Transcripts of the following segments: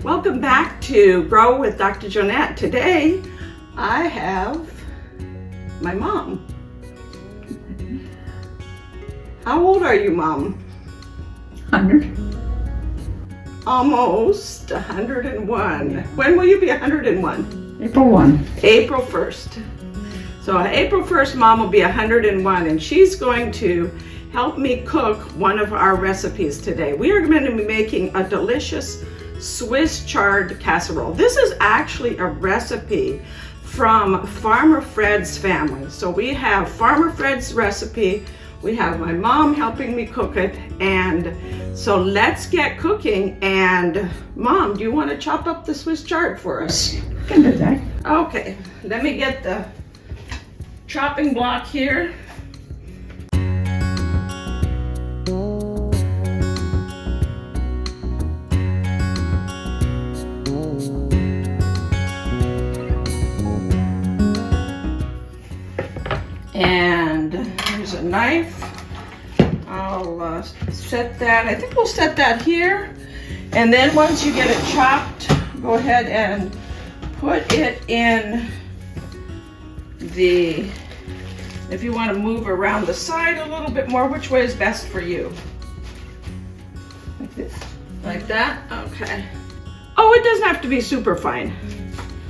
Welcome back to Grow with Dr. Jonette. Today I have my mom. How old are you, Mom? 100. Almost 101. When will you be 101? April 1. April 1st. So on April 1st, Mom will be 101, and she's going to help me cook one of our recipes today. We are going to be making a delicious Swiss chard casserole. This is actually a recipe from Farmer Fred's family. So we have Farmer Fred's recipe, we have my mom helping me cook it, and so let's get cooking. And Mom, do you want to chop up the Swiss chard for us? Can do that. Okay, let me get the chopping block here. And here's a knife. I'll set that, I think we'll set that here. And then once you get it chopped, go ahead and put it in the, if you want to move around the side a little bit more, which way is best for you? Like this. Like that? Okay. Oh, it doesn't have to be super fine.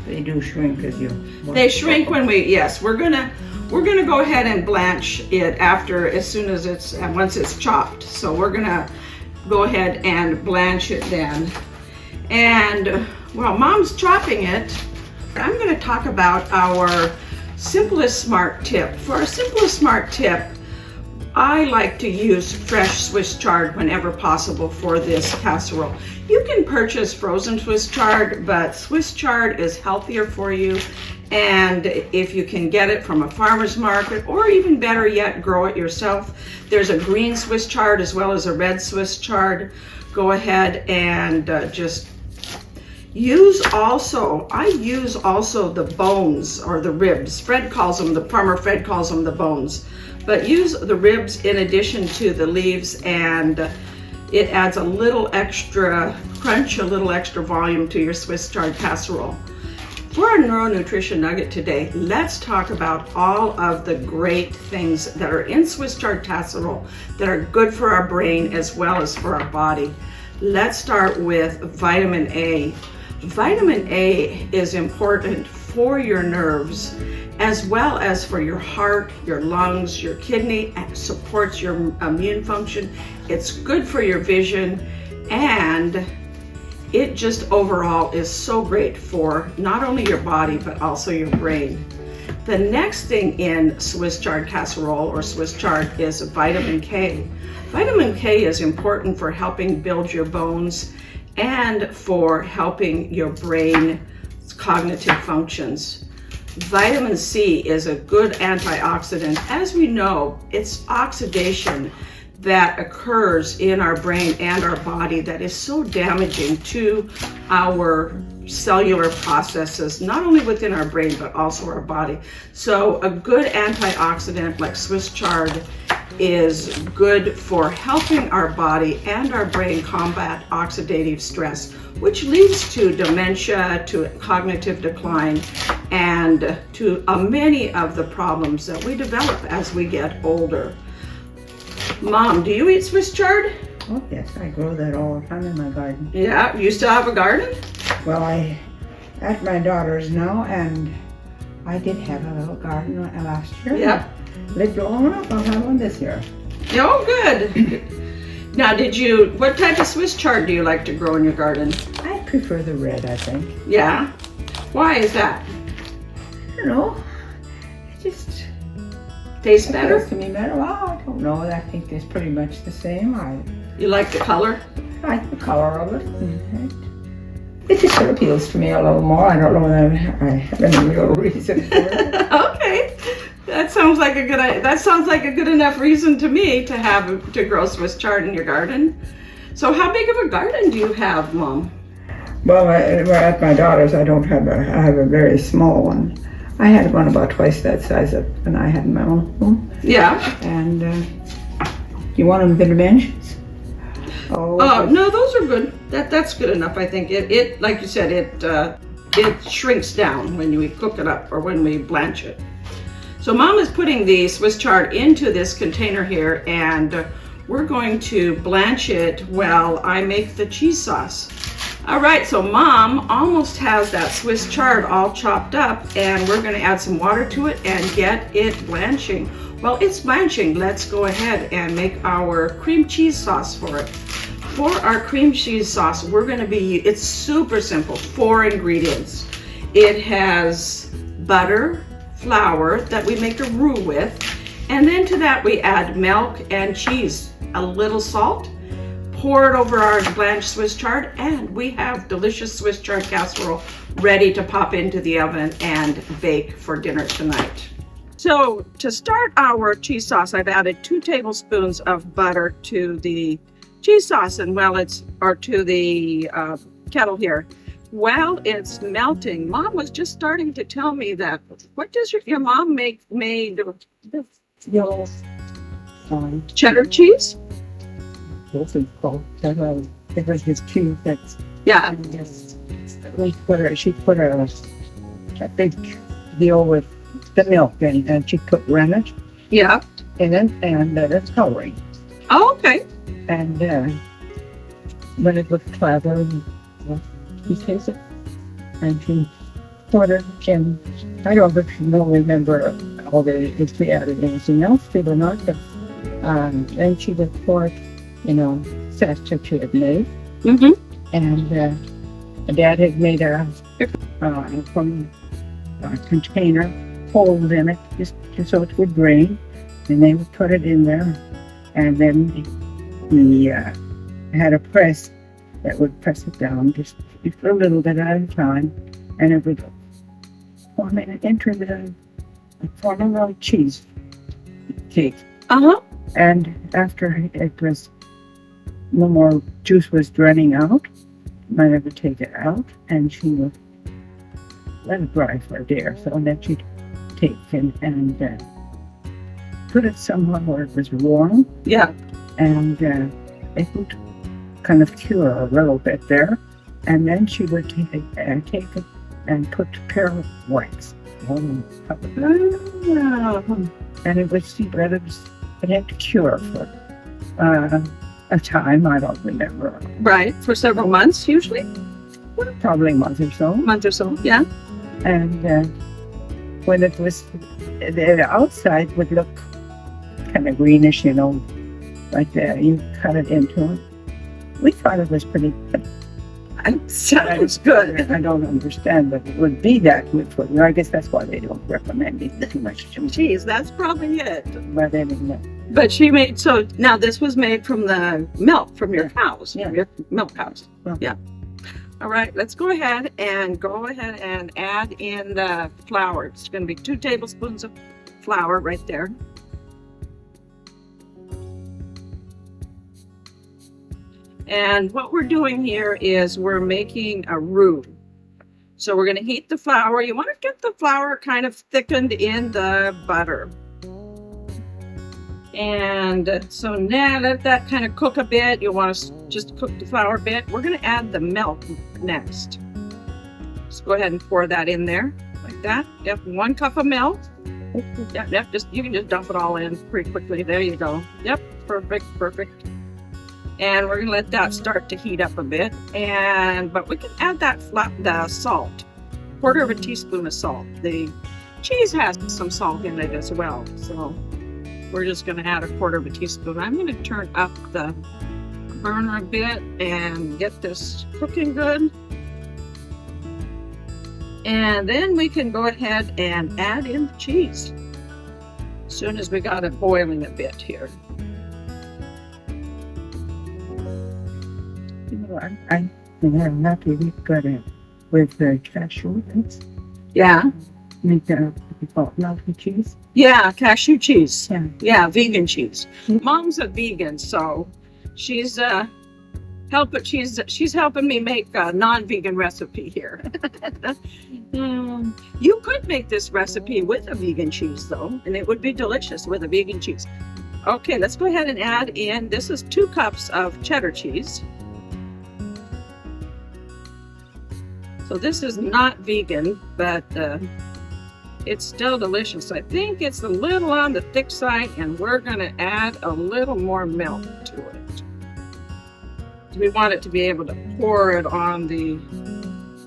They do shrink as you. They shrink when we, yes, we're gonna go ahead and blanch it after, as soon as it's, once it's chopped. So we're gonna go ahead and blanch it then. And while Mom's chopping it, I'm gonna talk about our simplest smart tip. For our simplest smart tip, I like to use fresh Swiss chard whenever possible for this casserole. You can purchase frozen Swiss chard, but Swiss chard is healthier for you. And if you can get it from a farmer's market, or even better yet, grow it yourself. There's a green Swiss chard as well as a red Swiss chard. Go ahead and just use also, I use also the bones or the ribs. Fred calls them, the farmer Fred calls them the bones. But use the ribs in addition to the leaves, and it adds a little extra crunch, a little extra volume to your Swiss chard casserole. For our neuronutrition nugget today, let's talk about all of the great things that are in Swiss chard casserole that are good for our brain as well as for our body. Let's start with vitamin A. Vitamin A is important for your nerves as well as for your heart, your lungs, your kidney, and supports your immune function. It's good for your vision, and it just overall is so great for not only your body but also your brain. The next thing in Swiss chard casserole or Swiss chard is vitamin K. Vitamin K is important for helping build your bones and for helping your brain cognitive functions. Vitamin C is a good antioxidant. As we know, it's oxidation that occurs in our brain and our body that is so damaging to our cellular processes, not only within our brain, but also our body. So a good antioxidant like Swiss chard is good for helping our body and our brain combat oxidative stress, which leads to dementia, to cognitive decline, and to many of the problems that we develop as we get older. Mom, do you eat Swiss chard? Oh yes, I grow that all the time in my garden. Yeah, you still have a garden? Well, I at my daughter's now, and I did have a little garden last year. Yeah. Lived long enough, I'll have one this year. Oh, good. Now, what type of Swiss chard do you like to grow in your garden? I prefer the red, I think. Yeah? Why is that? I don't know. It just Tastes better? to me better. Well, I don't know. I think it's pretty much the same. You like the color? I like the color of it. It just sort of appeals to me a little more. I don't know whether I have any real reason for it. Okay. That sounds like a good enough reason to me to grow Swiss chard in your garden. So how big of a garden do you have, Mom? Well, at my daughter's, I have a very small one. I had one about twice that size when I had my own home. Yeah. And you want them the dimensions? Oh, Oh, okay. no, those are good. That's good enough, I think. It like you said, it shrinks down when we cook it up or when we blanch it. So Mom is putting the Swiss chard into this container here, and we're going to blanch it while I make the cheese sauce. All right, so Mom almost has that Swiss chard all chopped up, and we're gonna add some water to it and get it blanching. While it's blanching, let's go ahead and make our cream cheese sauce for it. For our cream cheese sauce, it's super simple, 4 ingredients. It has butter, flour that we make a roux with, and then to that we add milk and cheese, a little salt, pour it over our blanched Swiss chard, and we have delicious Swiss chard casserole ready to pop into the oven and bake for dinner tonight. So to start our cheese sauce, I've added 2 tablespoons of butter to the cheese sauce, and to the kettle here. While it's melting, Mom was just starting to tell me that, what does your mom made This yellow cheddar cheese? this is called cheddar. It was his cheese that's Yeah. just she put a big deal with the milk in, and she put rennet Yeah. in it and it's coloring. Oh, okay. And when it was clever, she tasted it and she put it in. I don't remember all the if she added anything else to it or not, but then she would pour it, sachet she had made. Mm-hmm. And Dad had made from a container, holes in it, just so it would drain, and they would put it in there, and then he had a press that would press it down just a little bit at a time, and it would form it into the form cheese cake. Uh-huh. And after it was no more juice was running out, Mother would take it out and she would let it dry for a day or so, and then she'd take and put it somewhere where it was warm. Yeah. And it would kind of cure a little bit there, and then she would take it and put pearl whites on top of it. And it would see that it had to cure for a time, I don't remember. Right. For several months, usually. Probably a month or so. Month or so. Yeah. And when it was, the outside would look kind of greenish, like you cut it into it. We thought it was pretty good. Sounds good. I don't understand that it would be that good for you. I guess that's why they don't recommend it too much. Cheese, that's probably it. But anyway. But she made, so now this was made from the milk from your cows, Yeah. from your milk cows. Well. Yeah. All right, let's go ahead and add in the flour. It's going to be 2 tablespoons of flour right there. And what we're doing here is we're making a roux. So we're going to heat the flour. You want to get the flour kind of thickened in the butter. And so now let that kind of cook a bit. You want to just cook the flour a bit. We're going to add the milk next. Just go ahead and pour that in there like that. Yep, 1 cup of milk. Yep, you can just dump it all in pretty quickly. There you go. Yep, perfect. And we're gonna let that start to heat up a bit. But we can add the salt, 1/4 teaspoon of salt. The cheese has some salt in it as well, so we're just gonna add 1/4 teaspoon. I'm gonna turn up the burner a bit and get this cooking good. And then we can go ahead and add in the cheese as soon as we got it boiling a bit here. I'm not really good at with the cashew nuts. Yeah. Make melted cheese. Yeah, cashew cheese. Yeah. Yeah, vegan cheese. Mm. Mom's a vegan, so she's helping me make a non-vegan recipe here. You could make this recipe with a vegan cheese though, and it would be delicious with a vegan cheese. Okay, let's go ahead and add in, this is 2 cups of cheddar cheese. So this is not vegan, but it's still delicious. I think it's a little on the thick side, and we're gonna add a little more milk to it. We want it to be able to pour it on the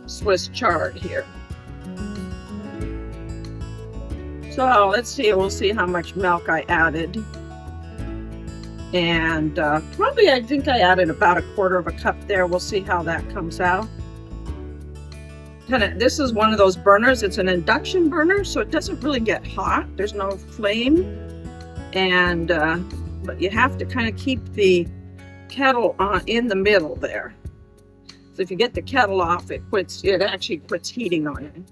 Swiss chard here. So let's see, we'll see how much milk I added. And probably I think I added about 1/4 cup there. We'll see how that comes out. This is one of those burners. It's an induction burner, so it doesn't really get hot. There's no flame, and but you have to kind of keep the kettle on in the middle there. So if you get the kettle off, it actually quits heating on it.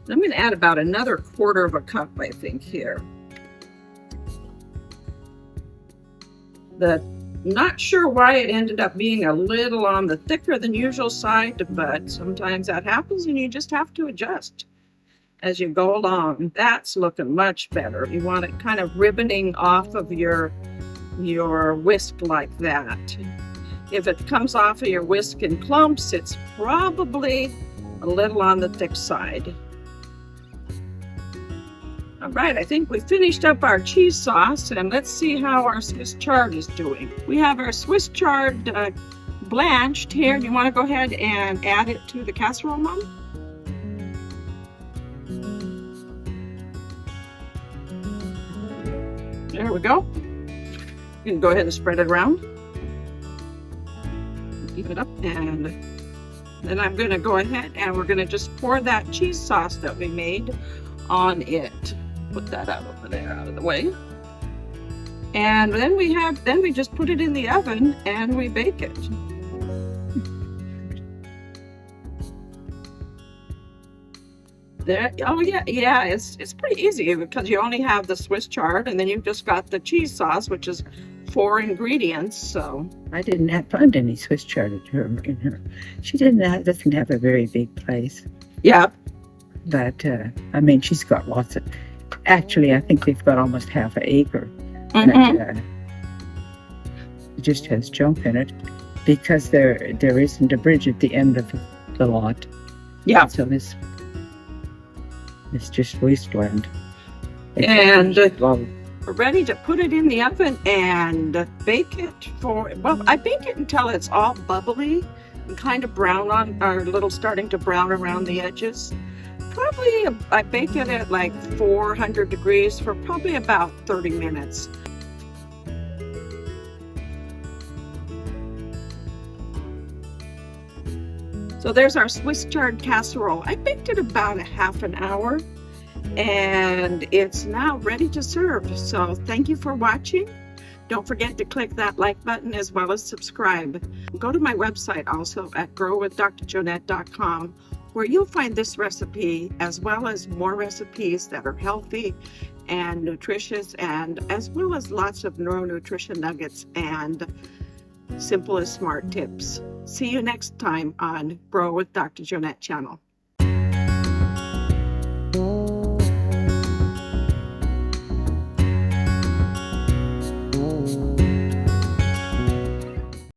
I'm going to add about another 1/4 cup, I think, here. Not sure why it ended up being a little on the thicker than usual side, but sometimes that happens and you just have to adjust as you go along. That's looking much better. You want it kind of ribboning off of your whisk like that. If it comes off of your whisk in clumps, it's probably a little on the thick side. All right, I think we finished up our cheese sauce, and let's see how our Swiss chard is doing. We have our Swiss chard blanched here. Do you want to go ahead and add it to the casserole, Mom? There we go. You can go ahead and spread it around. Keep it up, and then I'm going to go ahead and we're going to just pour that cheese sauce that we made on it. Put that out over there, out of the way. And then we just put it in the oven and we bake it. There, oh yeah, it's pretty easy because you only have the Swiss chard and then you've just got the cheese sauce, which is 4 ingredients. So I didn't find any Swiss chard in her. She doesn't have a very big place. Yeah. But I mean, she's got lots of. Actually, I think they've got almost half an acre. Mm-hmm. But, it just has junk in it because there isn't a bridge at the end of the lot. Yeah. So it's just wasteland. And we're ready to put it in the oven and bake it for. Well, I bake it until it's all bubbly and kind of brown starting to brown around the edges. Probably I bake it at like 400 degrees for probably about 30 minutes. So there's our Swiss chard casserole. I baked it about a half an hour and it's now ready to serve. So thank you for watching. Don't forget to click that like button as well as subscribe. Go to my website also at growwithdrjonette.com, where you'll find this recipe as well as more recipes that are healthy and nutritious, and as well as lots of neuronutrition nuggets and simple and smart tips. See you next time on Grow with Dr. Jonette channel.